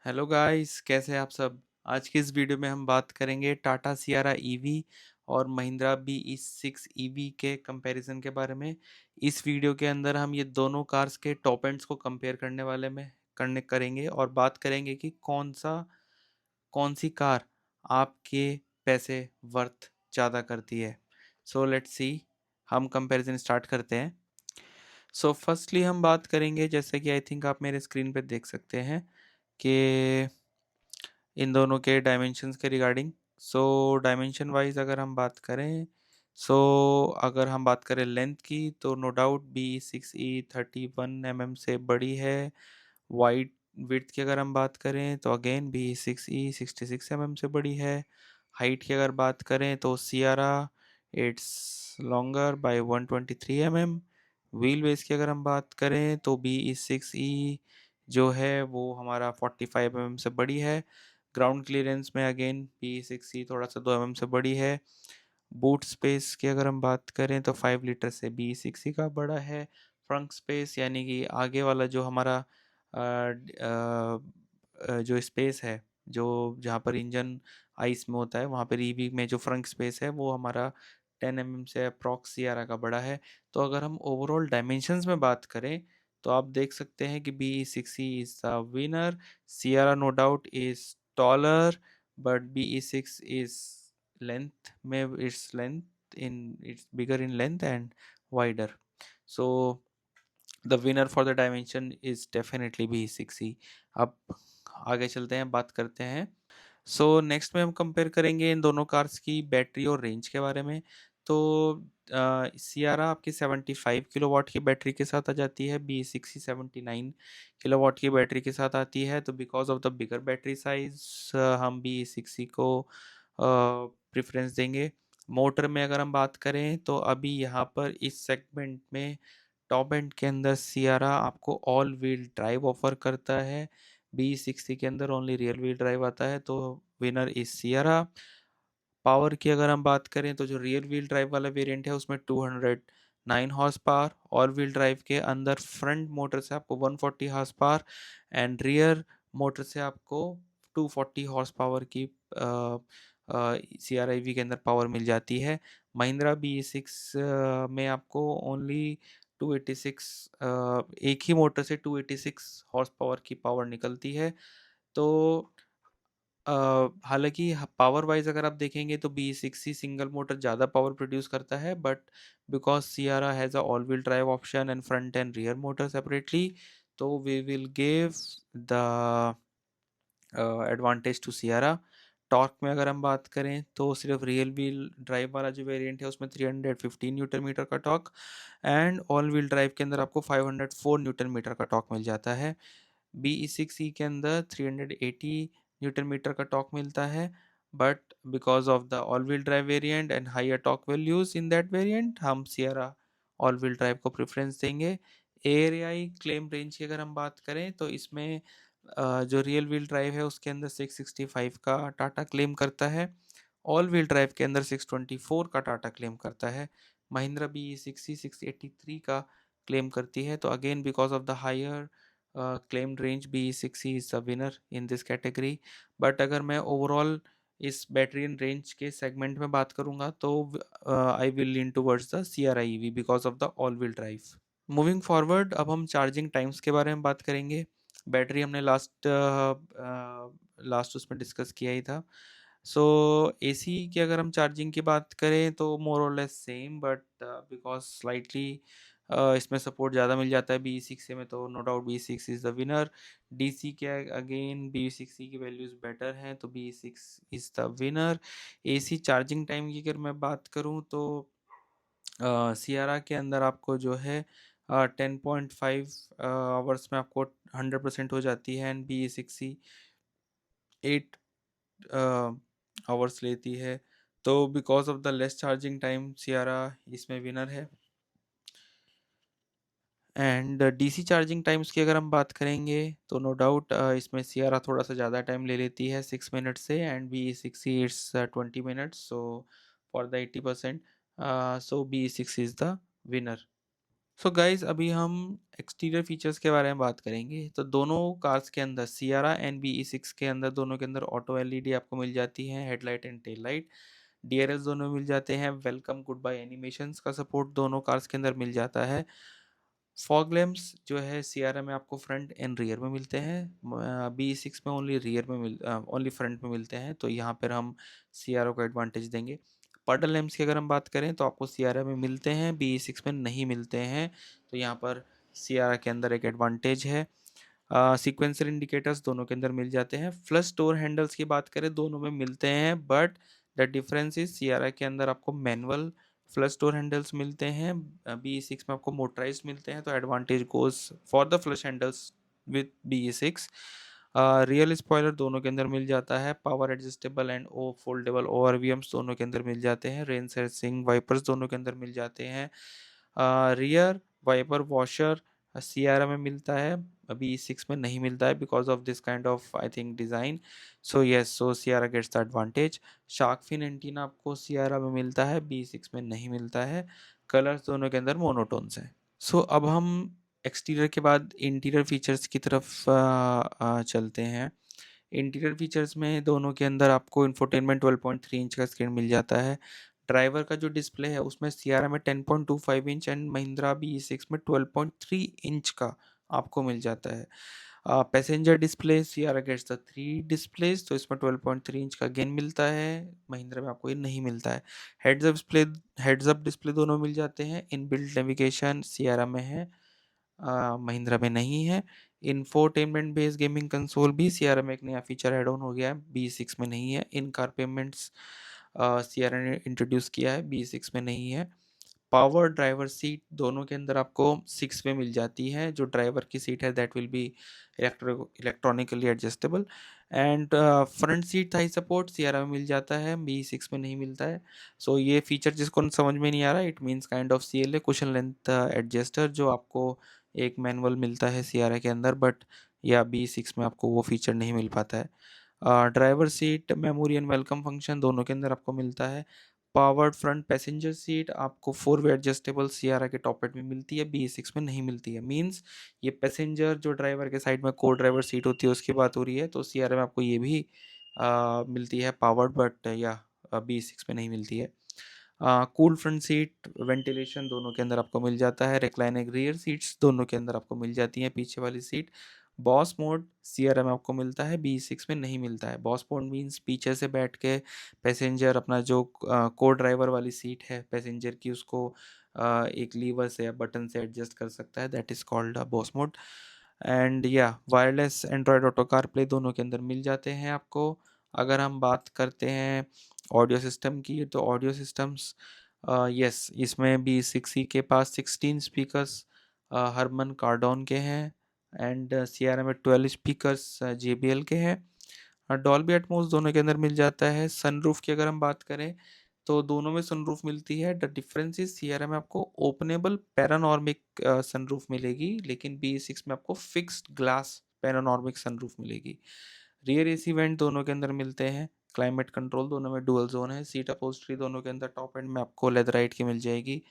Hello guys, कैसे हैं आप सब। आज की इस वीडियो में हम बात करेंगे टाटा सियारा ईवी और महिंद्रा BE6 ईवी के कंपैरिजन के बारे में। इस वीडियो के अंदर हम ये दोनों कार्स के टॉप एंड्स को कंपेयर करने वाले में करने करेंगे और बात करेंगे कि कौन सी कार आपके पैसे वर्थ ज़्यादा करती है। सो लेट्स सी, हम कंपैरिजन स्टार्ट करते हैं। सो फर्स्टली हम बात करेंगे, जैसे कि आई थिंक आप मेरे स्क्रीन पे देख सकते हैं कि इन दोनों के डायमेंशंस के रिगार्डिंग। सो डायमेंशन वाइज अगर हम बात करें, सो अगर हम बात करें लेंथ की, तो नो डाउट BE6 31 mm से बड़ी है। वाइड विड्थ की अगर हम बात करें तो अगेन BE6 66 mm से बड़ी है। हाइट की अगर बात करें तो Sierra it's longer by 123 mm। Wheel base की अगर हम बात करें तो BE6 जो है वो हमारा 45 mm से बड़ी है। ग्राउंड क्लियरेंस में अगेन BE6 थोड़ा सा 2 mm से बड़ी है। बूट स्पेस की अगर हम बात करें तो 5 लीटर से BE6 का बड़ा है। फ्रंट स्पेस यानी कि आगे वाला जो हमारा जो स्पेस है, जो जहाँ पर इंजन आइस में होता है, वहाँ पर ईवी में जो फ्रंट स्पेस है वो हमारा 10 mm से अप्रॉक्स सियारा का बड़ा है। तो अगर हम ओवरऑल डायमेंशंस में बात करें तो आप देख सकते हैं कि BE6 is the winner. Sierra no doubt is taller, but BE6 is length में its length in it's bigger in length and wider. So the winner for the dimension is definitely BE6E। अब आगे चलते हैं, बात करते हैं। So next में हम कंपेयर करेंगे इन दोनों कार्स की बैटरी और रेंज के बारे में। तो सियारा आपकी 75 किलोवाट की बैटरी के साथ आ जाती है, BE6 79 किलोवाट की बैटरी के साथ आती है। तो because of the bigger battery size हम BE6 को प्रेफरेंस देंगे। मोटर में अगर हम बात करें तो अभी यहाँ पर इस सेगमेंट में टॉप एंड के अंदर सियारा आपको ऑल व्हील ड्राइव ऑफर करता है। BE6 के अंदर ओनली रियर व्हील ड्राइव आता है, तो विनर इज सियारा। पावर की अगर हम बात करें तो जो रियर व्हील ड्राइव वाला वेरिएंट है उसमें 209 horse power, all wheel drive के अंदर फ्रंट मोटर से आपको 140 horse power and rear motor से आपको 240 हॉर्स पावर की CRIV के अंदर पावर मिल जाती है। महिंद्रा BE6 में आपको ओनली 286 एक ही मोटर से 286 हॉर्स पावर की पावर निकलती है। तो हालाँकि ह पावर वाइज़ अगर आप देखेंगे तो BE6 सिंगल मोटर ज़्यादा पावर प्रोड्यूस करता है, but because Sierra has a all wheel drive option and front and rear motor separately, तो we will give the advantage to Sierra. Torque में अगर हम बात करें तो सिर्फ रियल व्हील ड्राइव वाला जो वेरिएंट है उसमें 315 न्यूटन मीटर का torque and all wheel drive के अंदर आपको 504 न्यूटन मीटर का टॉर्क मिल जाता है। BE6 के अंदर 380 न्यूटन मीटर का टॉर्क मिलता है, but because of the all wheel drive variant and higher torque values in that variant हम सियरा ऑल व्हील ड्राइव को प्रेफरेंस देंगे। ARAI क्लेम रेंज की अगर हम बात करें तो इसमें जो रियल व्हील ड्राइव है उसके अंदर 665 का टाटा क्लेम करता है, ऑल व्हील ड्राइव के अंदर 624 का टाटा क्लेम करता है। महिंद्रा BE6 683 का क्लेम करती है। तो again because of the higher claimed range BE6 is the winner in this category। But अगर मैं ओवरऑल इस बैटरी एंड रेंज के सेगमेंट में बात करूंगा तो I will lean towards the CRI EV because of the all wheel drive. Moving forward, अब हम चार्जिंग टाइम्स के बारे में बात करेंगे। बैटरी हमने लास्ट उसमें डिस्कस किया ही था। सो AC की अगर हम चार्जिंग की बात करें तो मोर और less same, but because slightly इसमें सपोर्ट ज़्यादा मिल जाता है BE6 में, तो no doubt BE6 is the winner. DC के अगेन BE6 की वैल्यूज़ बेटर हैं, तो BE6 is the winner. AC charging time की अगर मैं बात करूँ तो सियारा के अंदर आपको जो है 10.5 आवर्स में आपको 100% हो जाती है एंड BE6 8 आवर्स लेती है। तो because of the less charging time Sierra इसमें विनर है। एंड DC चार्जिंग टाइम्स की अगर हम बात करेंगे तो नो डाउट इसमें सियारा थोड़ा सा ज़्यादा टाइम ले लेती है 6 मिनट से and BE6 it's 20 minutes. So for the 80%, so BE6 is the winner. So guys अभी हम एक्सटीरियर फीचर्स के बारे में बात करेंगे। तो दोनों कार्स के अंदर सियारा एंड BE6 के अंदर दोनों के अंदर ऑटो एलईडी आपको मिल जाती है, headlight and tail light, DRS दोनों मिल जाते हैं, वेलकम गुड बाय एनिमेशंस का सपोर्ट दोनों कार्स के अंदर मिल जाता है। फॉग लैम्प्स जो है सियारा में आपको फ्रंट एंड रियर में मिलते हैं, BE6 में ओनली फ्रंट में मिलते हैं, तो यहाँ पर हम सियारा को एडवांटेज देंगे। पडल लैम्प्स की अगर हम बात करें तो आपको सियारा में मिलते हैं, BE6 में नहीं मिलते हैं, तो यहाँ पर सियारा के अंदर एक एडवांटेज है। सीक्वेंसर इंडिकेटर्स दोनों के अंदर मिल जाते हैं। फ्लश डोर हैंडल्स की बात करें दोनों में मिलते हैं, but the difference is Sierra के अंदर आपको मैनुअल फ्लश डोर हैंडल्स मिलते हैं, BE6 में आपको मोटराइज मिलते हैं, तो advantage goes for the flush handles with BE6। Real spoiler दोनों के अंदर मिल जाता है, power adjustable and O foldable ORVMs दोनों के अंदर मिल जाते हैं, रेन सेंसिंग वाइपर्स दोनों के अंदर मिल जाते हैं। रियर वाइपर वॉशर सियारा में मिलता है, अभी सिक्स में नहीं मिलता है because of this kind of I think design. So yes, so Sierra gets the advantage. Shark fin antenna आपको सियारा में मिलता है, BE6 में नहीं मिलता है। कलर्स दोनों के अंदर मोनोटोन्स हैं। सो अब हम एक्सटीरियर के बाद इंटीरियर फीचर्स की तरफ चलते हैं। इंटीरियर फीचर्स में दोनों के अंदर आपको इंफोटेनमेंट 12.3 इंच का स्क्रीन मिल जाता है। ड्राइवर का जो डिस्प्ले है उसमें सियारा में 10.25 इंच एंड महिंद्रा BE6 में 12.3 इंच का आपको मिल जाता है। Passenger display Sierra gets the 3 displays, तो इसमें 12.3 इंच का गेन मिलता है, महिंद्रा में आपको ये नहीं मिलता है। हेड्स अप डिस्प्ले दोनों मिल जाते हैं। इनबिल्ट नेविगेशन सियारा में है, महिंद्रा में नहीं है। इंफोटेनमेंट बेस्ड गेमिंग कंसोल भी सियारा में एक नया फीचर ऐड ऑन हो गया है, BE6 में नहीं है। इन कार पेमेंट्स सियारा ने इंट्रोड्यूस किया है, BE6 में नहीं है। पावर ड्राइवर सीट दोनों के अंदर आपको 6 में मिल जाती है, जो ड्राइवर की सीट है that will be electronically adjustable. And front seat thigh support Sierra में मिल जाता है, BE6 में नहीं मिलता है। सो ये फीचर जिसको समझ में नहीं आ रहा, it means kind of CLA cushion length adjuster, जो आपको एक मैनुअल मिलता है सियारा के अंदर, बट या BE6 में आपको वो फीचर नहीं मिल पाता है। Driver seat memory and welcome function दोनों के अंदर आपको मिलता है। पावर्ड फ्रंट पैसेंजर सीट आपको 4 वे एडजस्टेबल सियारा के टॉप में मिलती है, BE6 में नहीं मिलती है। मींस ये पैसेंजर जो ड्राइवर के साइड में को ड्राइवर सीट होती है उसकी बात हो रही है, तो सियारा में आपको ये भी मिलती है पावर्ड, बट या BE6 में नहीं मिलती है। कूल फ्रंट सीट वेंटिलेशन दोनों के अंदर आपको मिल जाता है। रिक्लाइनिंग रियर सीट्स दोनों के अंदर आपको मिल जाती हैं, पीछे वाली सीट। बॉस मोड सियारा में आपको मिलता है, BE6 में नहीं मिलता है। बॉस मोड मीन्स पीछे से बैठ के पैसेंजर अपना जो को ड्राइवर वाली सीट है पैसेंजर की, उसको एक लीवर से या बटन से एडजस्ट कर सकता है, that is called boss mode. And या wireless Android Auto CarPlay दोनों के अंदर मिल जाते हैं आपको। अगर हम बात करते हैं ऑडियो सिस्टम की, तो ऑडियो सिस्टम्स यस, इसमें भी 6E के पास 16 स्पीकर्स हरमन कार्डोन के हैं, एंड सियारा में 12 स्पीकर्स JBL के हैं। डॉल्बी एटमॉस दोनों के अंदर मिल जाता है। सनरूफ की अगर हम बात करें तो दोनों में सनरूफ मिलती है। द डिफरेंस इज सियरा में आपको ओपनेबल पैरानॉर्मिक सनरूफ मिलेगी, लेकिन BE6 में आपको फिक्स्ड ग्लास पैरानॉर्मिक सनरूफ मिलेगी। रियर AC वेंट दोनों के अंदर मिलते हैं। क्लाइमेट कंट्रोल दोनों में डुअल जोन है। सीट अपहोल्स्ट्री दोनों के अंदर टॉप एंड में आपको लेदराइट की मिल जाएगी।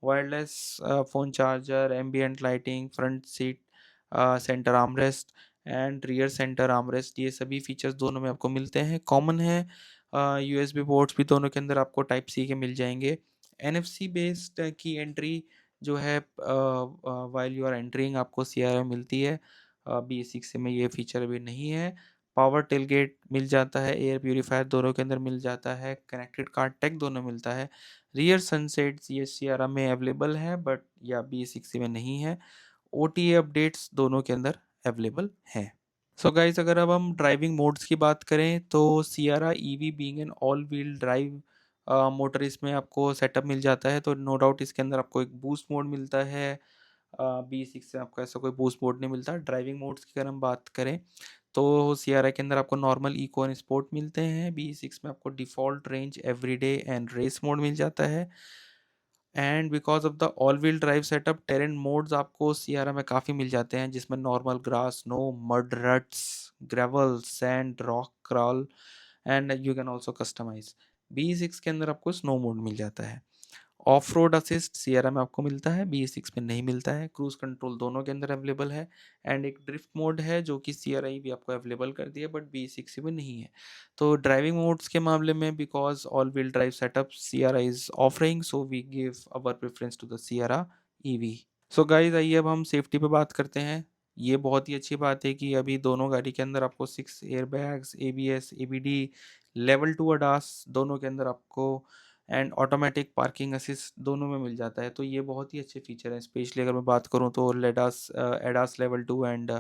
Wireless phone charger, ambient lighting, front seat centre armrest and rear centre armrest, ये सभी फीचर्स दोनों में आपको मिलते हैं, कॉमन है। USB पोर्ट्स भी दोनों के अंदर आपको टाइप C के मिल जाएंगे। NFC बेस्ड की एंट्री जो है वाइल यू आर एंट्रिंग आपको CRM मिलती है, BE6 में ये फीचर अभी नहीं है। पावर टेलगेट मिल जाता है, एयर प्यूरीफायर दोनों के अंदर मिल जाता है, कनेक्टेड कार टेक दोनों मिलता है। रियर सनसेट्स ये CRM में अवेलेबल है, बट या BE6 में नहीं है। OTA अपडेट्स दोनों के अंदर अवेलेबल हैं। सो गाइस अगर अब हम ड्राइविंग मोड्स की बात करें तो Sierra EV being an all wheel drive motor इसमें आपको सेटअप मिल जाता है, तो नो डाउट इसके अंदर आपको एक बूस्ट मोड मिलता है। BE6 से आपको ऐसा कोई बूस्ट मोड नहीं मिलता। ड्राइविंग मोड्स की अगर हम बात करें तो सियारा के अंदर आपको नॉर्मल, इको एंड स्पोर्ट मिलते हैं। BE6 में आपको default, range, everyday and race mode मिल जाता है। And because of the all wheel drive setup terrain modes आपको सियारा में काफ़ी मिल जाते हैं, जिसमें normal, grass, snow, mud, ruts, gravel, sand, rock crawl, and you can also customise. BE6 के अंदर आपको स्नो मोड मिल जाता है। ऑफ रोड असिस्ट सियरा में आपको मिलता है, BE6 में नहीं मिलता है। क्रूज कंट्रोल दोनों के अंदर अवेलेबल है, एंड एक ड्रिफ्ट मोड है जो कि सियरा भी आपको अवेलेबल कर दिया, बट BE6 में नहीं है। तो ड्राइविंग मोड्स के मामले में, because all wheel drive setup Sierra is offering, so we give our preference to the Sierra EV। So guys, आइए अब हम सेफ्टी पे बात करते हैं। ये बहुत ही अच्छी बात है कि अभी दोनों गाड़ी के अंदर आपको 6 airbags, ABS, ABD, level 2 ADAS दोनों के अंदर आपको, एंड ऑटोमेटिक पार्किंग असिस्ट दोनों में मिल जाता है। तो ये बहुत ही अच्छे फीचर हैं। स्पेशली अगर मैं बात करूँ तो लेडास ADAS level 2 and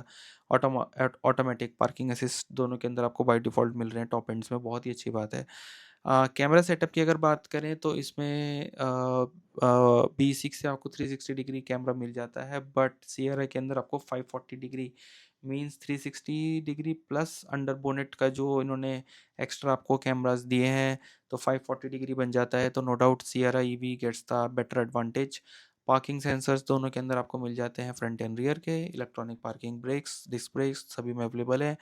automatic parking assist दोनों के अंदर आपको बाय डिफ़ॉल्ट मिल रहे हैं टॉप एंड्स में, बहुत ही अच्छी बात है। कैमरा सेटअप की अगर बात करें तो इसमें B6 से आपको 360 डिग्री कैमरा मिल जाता है, बट सियरा के अंदर आपको 540 degree, means 360 degree plus under bonnet का जो इन्होंने एक्स्ट्रा आपको कैमरास दिए हैं, तो 540 डिग्री बन जाता है। तो no doubt Sierra EV gets the better advantage. Parking sensors दोनों के अंदर आपको मिल जाते हैं, फ्रंट एंड रियर के। Electronic parking brakes, disc brakes सभी में अवेलेबल है।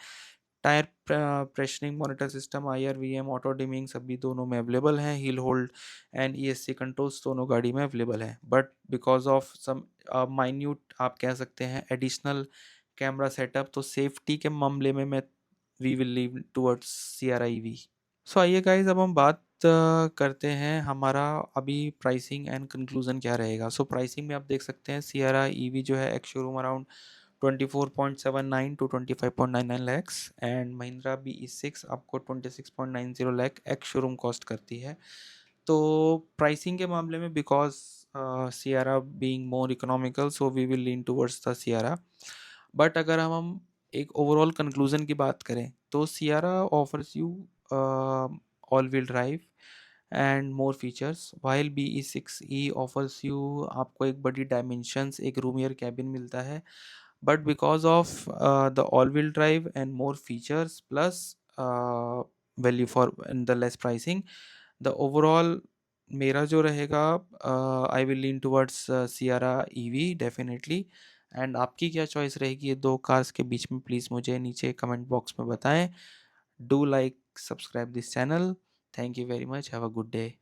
Tyre pressuring monitor system, IR VM, auto dimming सभी दोनों में अवेलेबल हैं। Hill hold and ESC controls दोनों गाड़ी में अवेलेबल हैं, but because of some minute आप कह सकते हैं एडिशनल कैमरा सेटअप, तो सेफ्टी के मामले में मैं we will leave towards Sierra EV। So आइए गाइज, अब हम बात करते हैं हमारा अभी प्राइसिंग एंड कंक्लूजन क्या रहेगा। सो प्राइसिंग में आप देख सकते हैं सियरा EV जो है ex showroom around 24.79 to 25.99 lakhs, and Mahindra BE6 आपको 26.90 लाख एक्स शोरूम कॉस्ट करती है। तो प्राइसिंग के मामले में, because Sierra being more economical, so we will lean towards the Sierra. But अगर हम एक ओवरऑल कंक्लूजन की बात करें तो Sierra offers you all wheel drive and more features, while BE6E offers you आपको एक बड़ी डायमेंशंस, एक रूमियर कैबिन मिलता है। But because of the all-wheel drive and more features plus value for and the less pricing, the overall मेरा जो रहेगा, I will lean towards Sierra EV definitely. And आपकी क्या चॉइस रहेगी ये दो कार्स के बीच में, प्लीज़ मुझे नीचे कमेंट बॉक्स में बताएं। Do like, subscribe this channel. Thank you very much, have a good day.